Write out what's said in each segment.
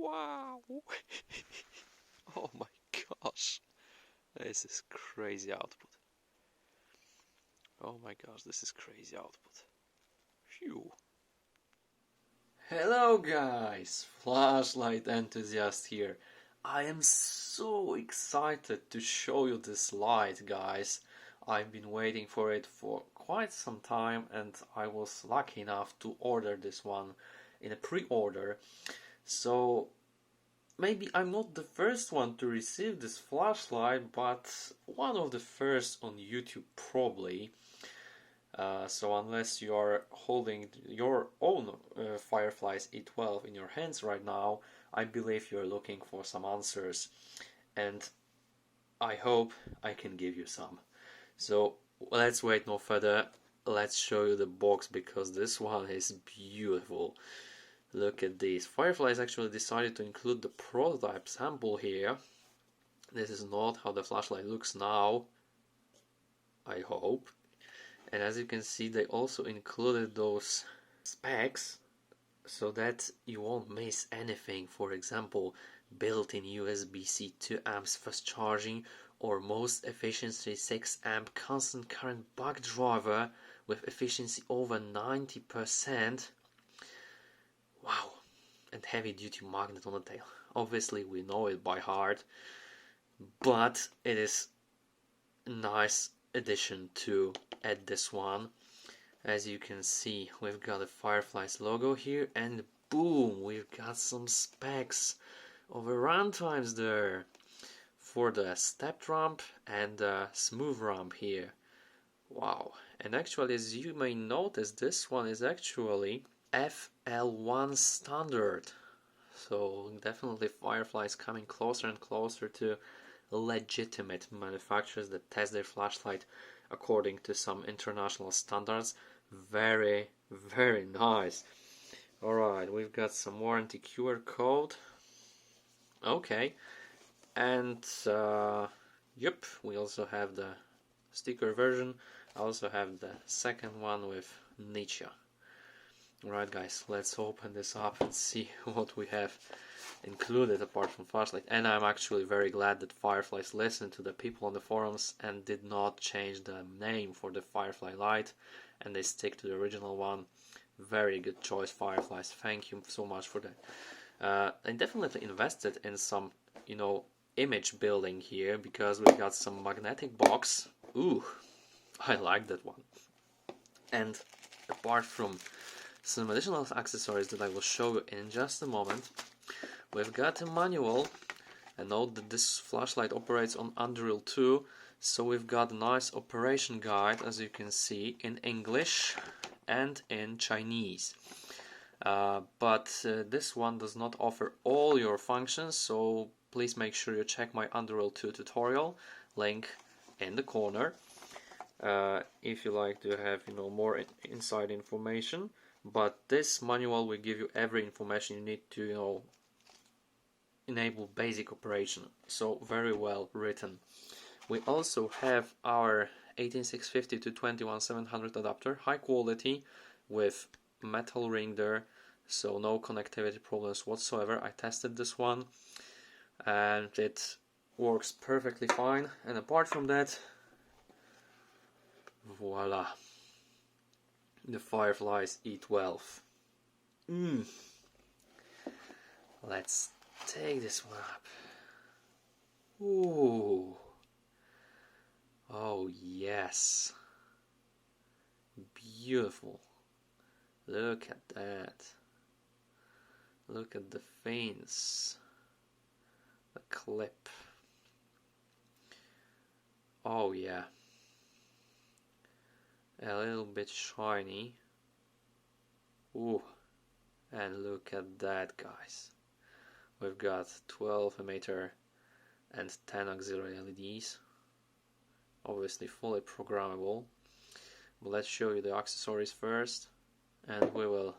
Wow! Oh my gosh, this is crazy output. Oh my gosh, this is crazy output. Phew. Hello guys, Flashlight Enthusiast here. I am so excited to show you this light, guys. I've been waiting for it for quite some time and I was lucky enough to order this one in a pre-order. So maybe I'm not the first one to receive this flashlight, but one of the first on YouTube probably. So unless you are holding your own Fireflies E12 in your hands right now, I believe you're looking for some answers, and I hope I can give you some. So let's wait no further, let's show you the box, because this one is beautiful. Look at this. Fireflies actually decided to include the prototype sample here. This is not how the flashlight looks now, I hope. And as you can see, they also included those specs so that you won't miss anything. For example, built-in USB-C 2 amps fast charging, or most efficiency 6 amp constant current buck driver with efficiency over 90%. Wow, and heavy duty magnet on the tail. Obviously we know it by heart, but it is a nice addition to add this one. As you can see, we've got a Fireflies logo here, and boom, we've got some specs of the runtimes there for the stepped ramp and the smooth ramp here. Wow, and actually, as you may notice, this one is actually FL1 standard, so definitely Fireflies coming closer and closer to legitimate manufacturers that test their flashlight according to some international standards. Very, very nice. Alright, we've got some warranty QR code. Okay, and yep, we also have the sticker version. I also have the second one with Nichia. Alright guys, let's open this up and see what we have included apart from flashlight. And I'm actually very glad that Fireflies listened to the people on the forums and did not change the name for the Firefly light, and they stick to the original one. Very good choice, Fireflies. Thank you so much for that. I definitely invested in some, image building here, because we've got some magnetic box. Ooh, I like that one. And apart from some additional accessories that I will show you in just a moment, we've got a manual, and note that this flashlight operates on Anduril 2, so we've got a nice operation guide, as you can see, in English and in Chinese. But this one does not offer all your functions, so please make sure you check my Anduril 2 tutorial, link in the corner, if you like to have more inside information. But this manual will give you every information you need to enable basic operation, so very well written. We also have our 18650 to 21700 adapter, high quality, with metal ring there, so no connectivity problems whatsoever. I tested this one and it works perfectly fine. And apart from that, voila, the Fireflies E12. Let's take this one up. Ooh. Oh yes. Beautiful. Look at that. Look at the fins. The clip. Oh yeah. A little bit shiny. Ooh. And look at that, guys. We've got 12 emitter and 10 auxiliary LEDs. Obviously fully programmable. But let's show you the accessories first, and we will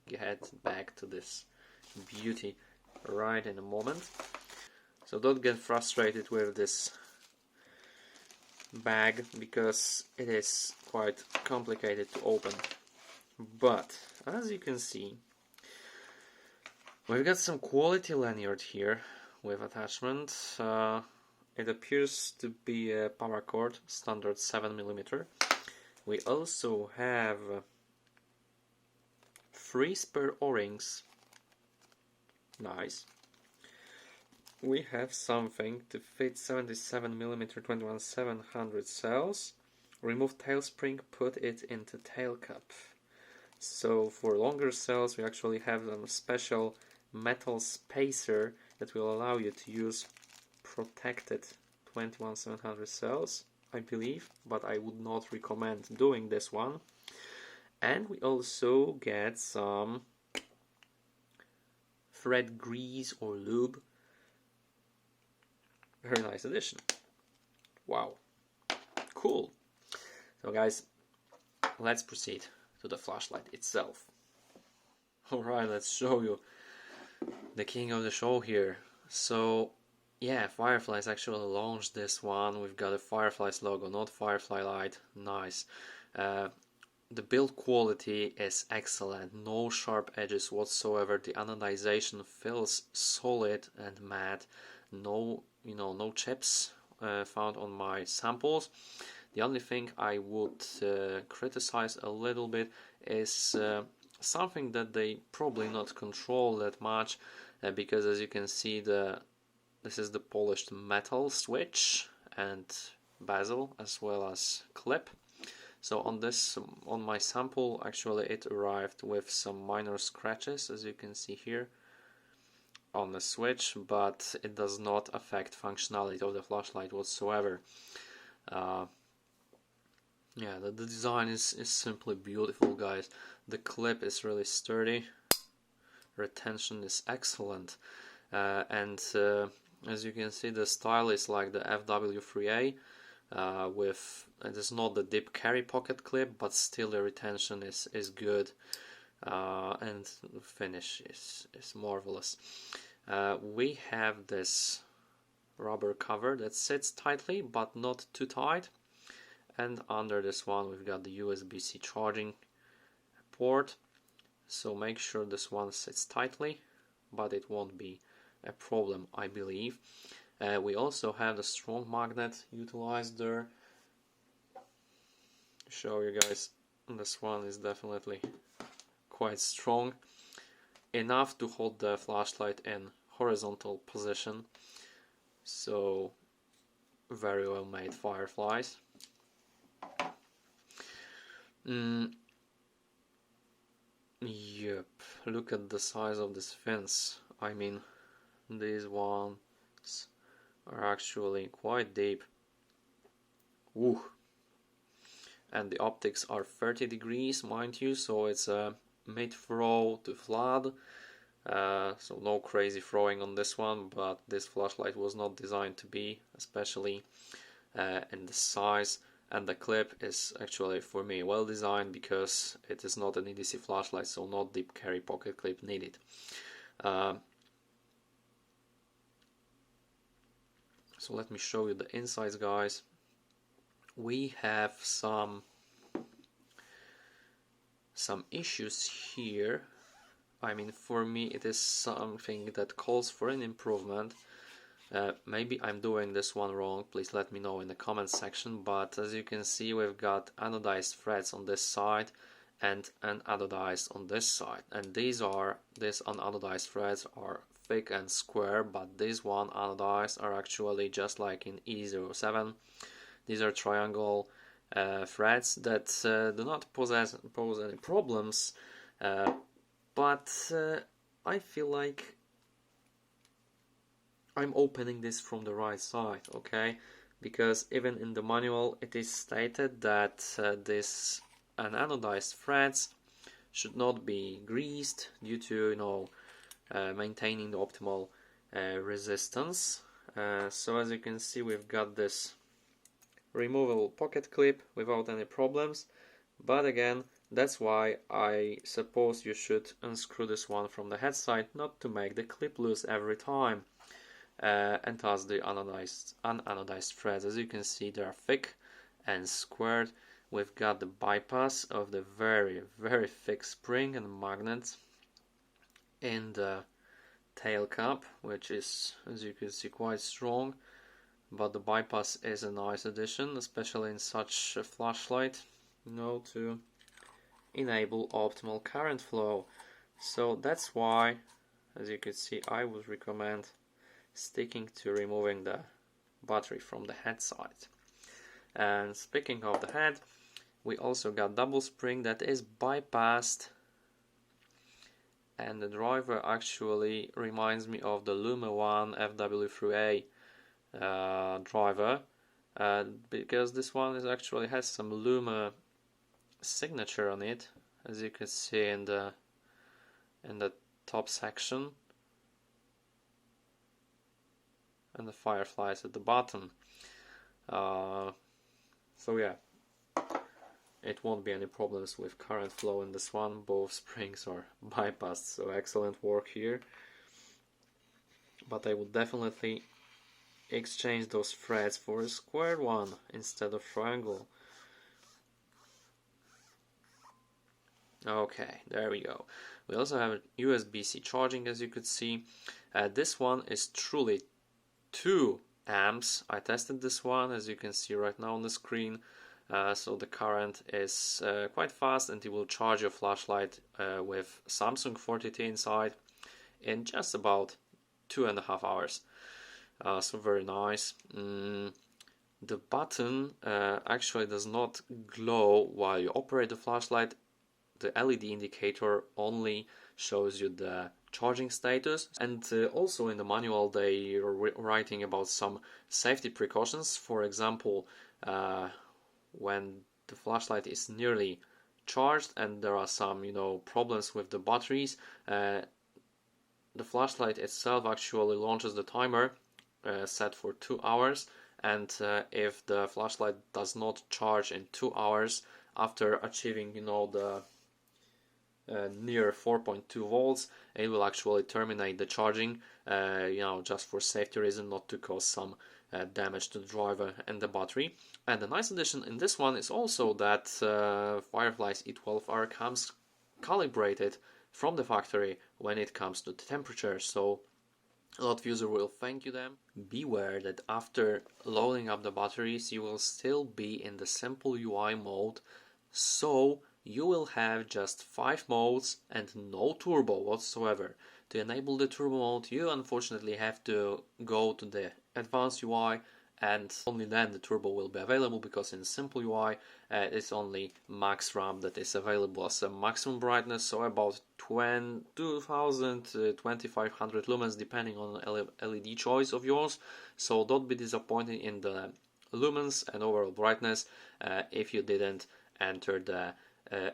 get back to this beauty right in a moment. So don't get frustrated with this bag, because it is quite complicated to open. But as you can see, We've got some quality lanyard here with attachment. It appears to be a paracord, standard 7mm. We also have 3 spare O-rings. Nice. We have something to fit 77mm 21-700 cells. Remove tail spring, put it into tail cup. So for longer cells we actually have a special metal spacer that will allow you to use protected 21-700 cells, I believe, but I would not recommend doing this one. And we also get some thread grease or lube. Very nice addition. Wow, cool. So guys, let's proceed to the flashlight itself. Alright, let's show you the king of the show here. So yeah, Fireflies actually launched this one. We've got a Fireflies logo, not Firefly light. Nice. The build quality is excellent, no sharp edges whatsoever. The anodization feels solid and matte. No chips found on my samples. The only thing I would criticize a little bit is something that they probably not control that much, because as you can see, this is the polished metal switch and bezel as well as clip. So on my sample, actually it arrived with some minor scratches, as you can see here on the switch, but it does not affect functionality of the flashlight whatsoever. Yeah, the design is simply beautiful, guys. The clip is really sturdy, retention is excellent, and as you can see, the style is like the FW3A, with it is not the deep carry pocket clip, but still the retention is good, and the finish is marvelous. We have this rubber cover that sits tightly but not too tight, and under this one we've got the USB-C charging port, so make sure this one sits tightly, but it won't be a problem, I believe. We also have the strong magnet utilized there. Show you guys, this one is definitely quite strong, enough to hold the flashlight in horizontal position. So very well made Fireflies. Yep, look at the size of this fins. I mean, these ones are actually quite deep. Ooh. And the optics are 30 degrees, mind you, so it's a mid-throw to flood. So no crazy throwing on this one, but this flashlight was not designed to be, especially in the size. And the clip is actually, for me, well designed, because it is not an EDC flashlight, so not deep carry pocket clip needed. So let me show you the insides, guys. We have some issues here. I mean, for me it is something that calls for an improvement. Maybe I'm doing this one wrong, please let me know in the comments section, but as you can see, we've got anodized threads on this side and unanodized on this side, and these unanodized threads are thick and square, but these one anodized are actually just like in E07. These are triangle threads that do not pose any problems, but I feel like I'm opening this from the right side, okay? Because even in the manual it is stated that this anodized threads should not be greased due to maintaining the optimal resistance. So as you can see, we've got this removable pocket clip without any problems, but again, that's why I suppose you should unscrew this one from the head side, not to make the clip loose every time. And thus the unanodized threads, as you can see, they are thick and squared. We've got the bypass of the very thick spring and magnet in the tail cap, which is, as you can see, quite strong, but the bypass is a nice addition, especially in such a flashlight, you know, to enable optimal current flow. So that's why, as you can see, I would recommend sticking to removing the battery from the head side. And speaking of the head, we also got double spring that is bypassed, and the driver actually reminds me of the Luma 1 FW3A driver, because this one is actually has some Luma signature on it, as you can see in the top section, and the Fireflies at the bottom. So yeah, it won't be any problems with current flow in this one. Both springs are bypassed, so excellent work here. But I would definitely exchange those threads for a square one instead of triangle. Okay, there we go. We also have USB-C charging, as you could see. This one is truly 2 amps. I tested this one, as you can see right now on the screen. So the current is quite fast, and it will charge your flashlight with Samsung 40T inside in just about 2.5 hours. So very nice. The button actually does not glow while you operate the flashlight. The LED indicator only shows you the charging status, and also in the manual they are writing about some safety precautions. For example, when the flashlight is nearly charged and there are some, problems with the batteries, the flashlight itself actually launches the timer set for 2 hours, and if the flashlight does not charge in 2 hours after achieving, the near 4.2 volts, it will actually terminate the charging, just for safety reason, not to cause some damage to the driver and the battery. And the nice addition in this one is also that Fireflies E12R comes calibrated from the factory when it comes to the temperature, so a lot of users will thank you them. Beware that after loading up the batteries you will still be in the simple UI mode, so you will have just 5 modes and no turbo whatsoever. To enable the turbo mode you unfortunately have to go to the advanced UI, and only then the turbo will be available, because in simple UI it's only max ramp that is available as a maximum brightness, so about 2000 to 2500 lumens depending on LED choice of yours. So don't be disappointed in the lumens and overall brightness if you didn't enter the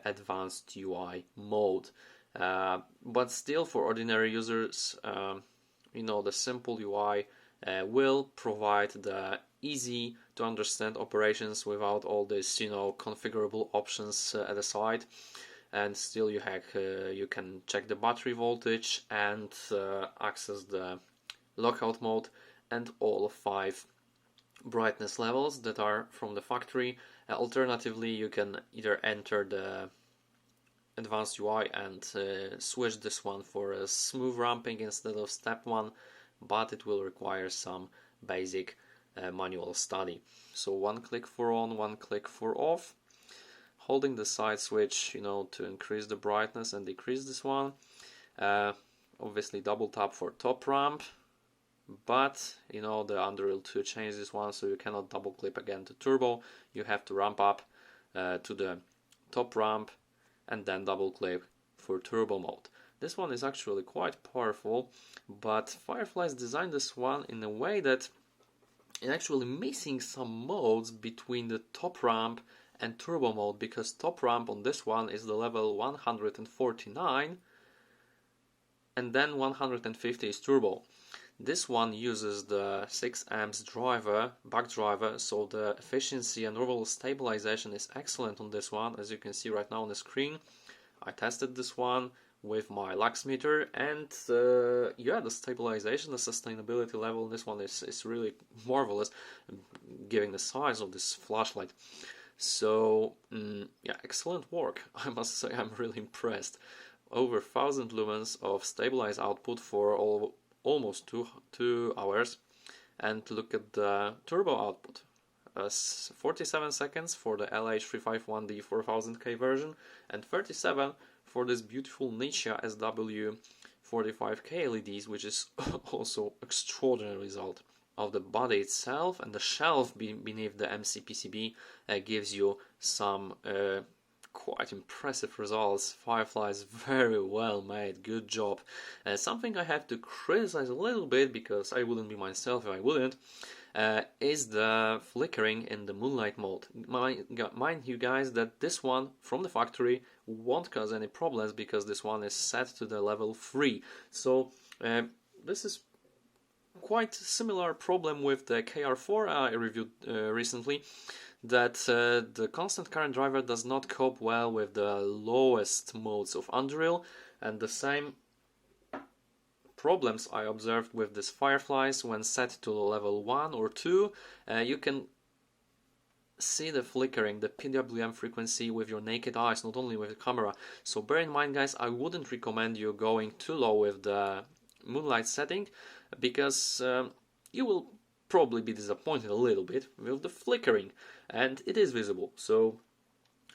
advanced UI mode. But still, for ordinary users, the simple UI will provide the easy to understand operations without all this, configurable options at the side. And still you can check the battery voltage and access the lockout mode and all 5 brightness levels that are from the factory. Alternatively, you can either enter the advanced UI and switch this one for a smooth ramping instead of step 1, but it will require some basic manual study. So 1 click for on, 1 click for off, holding the side switch, to increase the brightness and decrease this one. Obviously double tap for top ramp, but the Anduril 2 changed this one, so you cannot double click again to turbo. You have to ramp up to the top ramp and then double click for turbo mode. This one is actually quite powerful, but Fireflies designed this one in a way that it's actually missing some modes between the top ramp and turbo mode, because top ramp on this one is the level 149 and then 150 is turbo. This one uses the 6 amps driver, back driver, so the efficiency and overall stabilization is excellent on this one, as you can see right now on the screen. I tested this one with my lux meter, and the stabilization, the sustainability level in this one is really marvelous, given the size of this flashlight. So excellent work. I must say I'm really impressed. over 1000 lumens of stabilized output for almost 2 hours. And look at the turbo output. 47 seconds for the LH351D 4000K version and 37 for this beautiful Nichia SW45K LEDs, which is also extraordinary result. Of the body itself, and the shelf beneath the MCPCB gives you some quite impressive results. Fireflies very well made, good job. Something I have to criticize a little bit, because I wouldn't be myself if I wouldn't, is the flickering in the moonlight mode. Mind you guys that this one from the factory won't cause any problems, because this one is set to the level 3. So this is quite similar problem with the KR4 I reviewed recently, that the constant current driver does not cope well with the lowest modes of Anduril, and the same problems I observed with these Fireflies when set to level 1 or 2. You can see the flickering, the PWM frequency with your naked eyes, not only with the camera. So bear in mind guys, I wouldn't recommend you going too low with the moonlight setting, because you will probably be disappointed a little bit with the flickering, and it is visible. So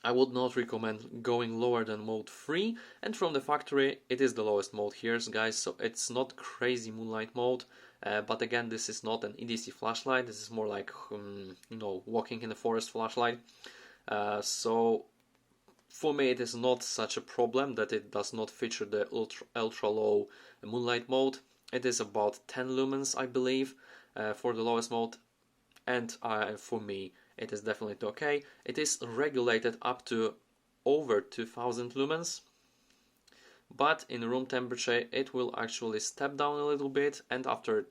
I would not recommend going lower than mode 3, and from the factory it is the lowest mode here guys, so it's not crazy moonlight mode, but again, this is not an EDC flashlight, this is more like you know, walking in the forest flashlight. So for me it is not such a problem that it does not feature the ultra low moonlight mode. It is about 10 lumens I believe for the lowest mode, and for me it is definitely okay. It is regulated up to over 2000 lumens, but in room temperature it will actually step down a little bit, and after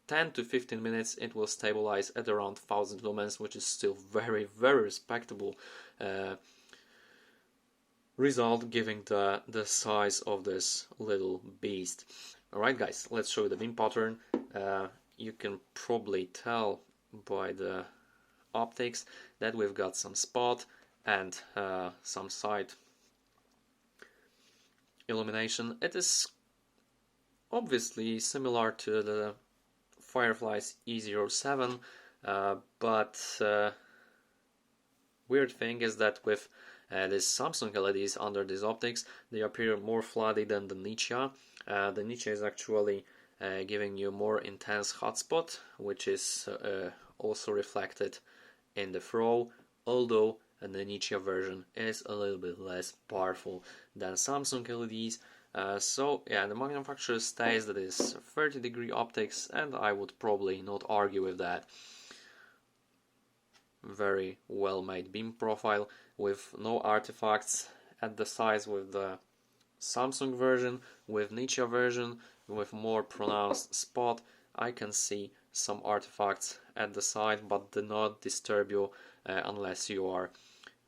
10 to 15 minutes it will stabilize at around 1000 lumens, which is still very respectable result, giving the size of this little beast. Alright guys, let's show you the beam pattern. You can probably tell by the optics that we've got some spot and some side illumination. It is obviously similar to the Fireflies E07, but weird thing is that with these Samsung LEDs under these optics, they appear more floody than the Nichia. The Nichia is actually giving you more intense hotspot, which is also reflected in the throw, although the Nichia version is a little bit less powerful than Samsung LEDs. So yeah, the manufacturer states that it's 30-degree optics, and I would probably not argue with that. Very well made beam profile with no artifacts at the sides with the Samsung version. With Nichia version with more pronounced spot, I can see some artifacts at the side, but do not disturb you unless you are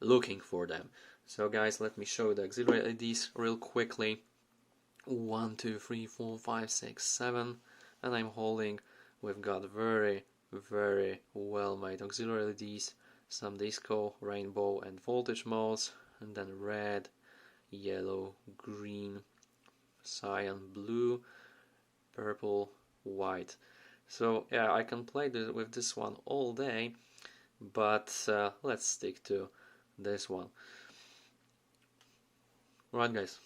looking for them. So guys, let me show the auxiliary LEDs real quickly. 1, 2, 3, 4, 5, 6, 7, and I'm holding. We've got very well made auxiliary LEDs, some disco, rainbow and voltage modes, and then red, yellow, green, cyan, blue, purple, white. So yeah, I can play with this one all day, but let's stick to this one. Right guys,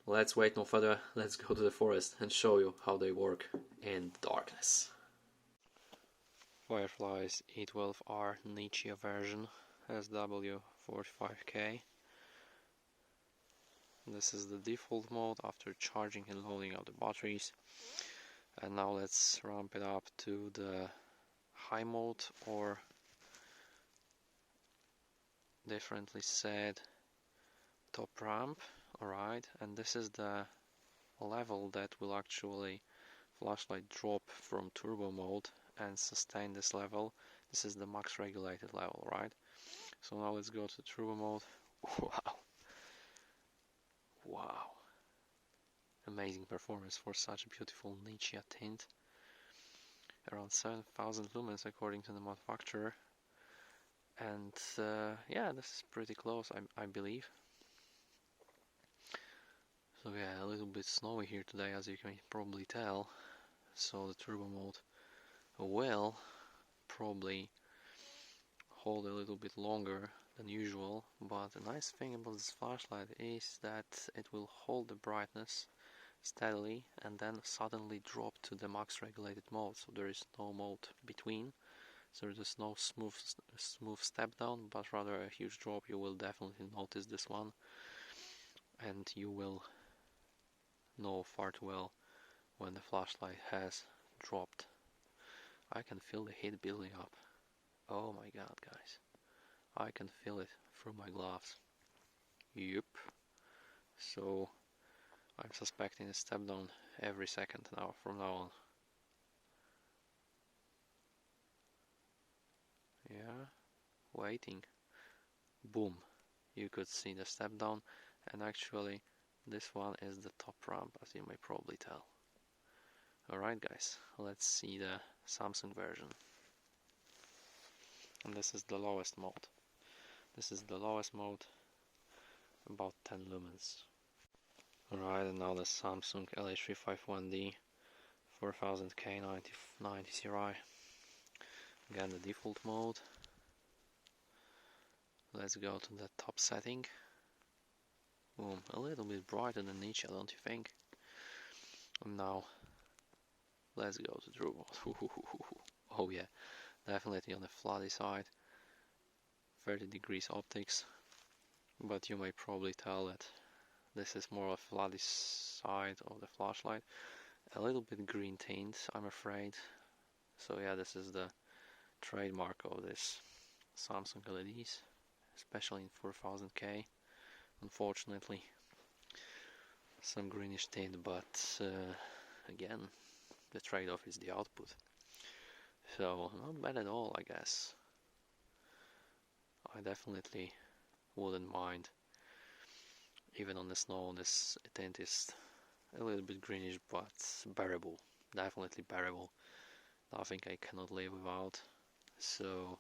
let's wait no further, let's go to the forest and show you how they work in darkness. Fireflies E12R Nichia version SW45K. This is the default mode after charging and loading up the batteries. And now let's ramp it up to the high mode, or differently said, top ramp. Alright, and this is the level that will actually flashlight drop from turbo mode and sustain this level. This is the max regulated level, right? So now let's go to turbo mode. Wow, amazing performance for such a beautiful Nichia tint. Around 7000 lumens according to the manufacturer, and yeah, this is pretty close, I believe. So yeah, a little bit snowy here today, as you can probably tell. So the turbo mode will probably hold a little bit longer than usual, but the nice thing about this flashlight is that it will hold the brightness steadily and then suddenly drop to the max regulated mode, so there is no mode between, so there's no smooth step down, but rather a huge drop. You will definitely notice this one, and you will know far too well when the flashlight has dropped. I can feel the heat building up. Oh my god, guys, I can feel it through my gloves. Yup. So I'm suspecting a step down every second now from now on. Yeah, waiting. Boom. You could see the step down, and actually this one is the top ramp, as you may probably tell. Alright guys, let's see the Samsung version. And this is the lowest mode. This is the lowest mode, about 10 lumens. Alright, and now the Samsung LH351D 4000K 90 Ti. Again, the default mode. Let's go to the top setting. Boom, a little bit brighter than Nichia, don't you think? And now, let's go to true mode. Oh yeah, definitely on the floody side. 30 degrees optics, but you may probably tell that this is more of a floody side of the flashlight. A little bit green tint, I'm afraid. So yeah, this is the trademark of this Samsung LEDs, especially in 4000K. Unfortunately, some greenish tint, but again, the trade-off is the output. So not bad at all, I guess. I definitely wouldn't mind. Even on the snow, this tint is a little bit greenish, but bearable. Definitely bearable. Nothing I cannot live without. So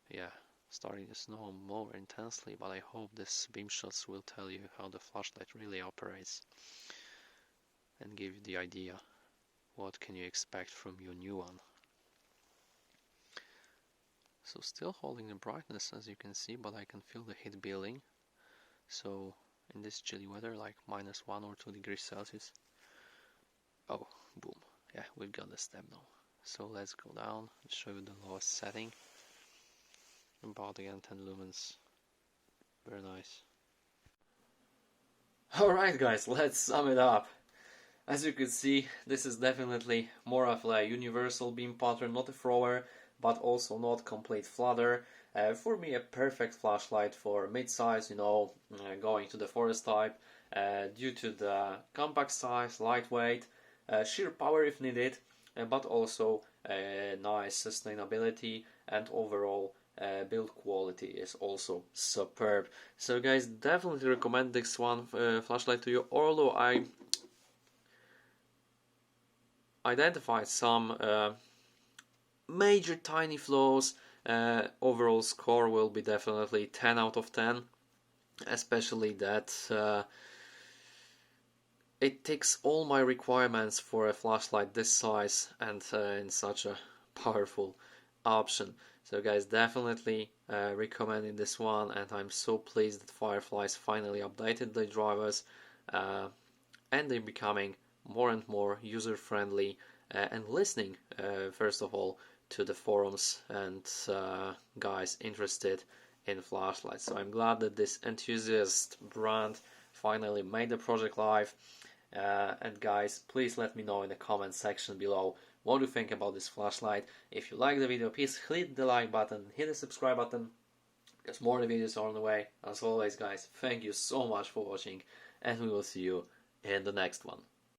yeah, starting to snow more intensely, but I hope this beam shots will tell you how the flashlight really operates and give you the idea what can you expect from your new one. So still holding the brightness, as you can see, but I can feel the heat building. So in this chilly weather, like -1 or 2 degrees Celsius. Oh, boom. Yeah, we've got the step now. So let's go down and show you the lowest setting. About again 10 lumens. Very nice. Alright guys, let's sum it up. As you can see, this is definitely more of a universal beam pattern, not a thrower, but also not complete flutter. For me, a perfect flashlight for mid-size, going to the forest type, due to the compact size, lightweight, sheer power if needed, but also nice sustainability, and overall build quality is also superb. So guys, definitely recommend this one flashlight to you, although I identified some major tiny flaws. Overall score will be definitely 10 out of 10, especially that it ticks all my requirements for a flashlight this size and in such a powerful option. So guys, definitely recommending this one, and I'm so pleased that Fireflies finally updated the drivers and they're becoming more and more user-friendly and listening first of all to the forums and guys interested in flashlights. So I'm glad that this Enthusiast brand finally made the project live. And guys, please let me know in the comment section below what you think about this flashlight. If you like the video, please hit the like button, hit the subscribe button, because more videos are on the way. As always guys, thank you so much for watching, and we will see you in the next one.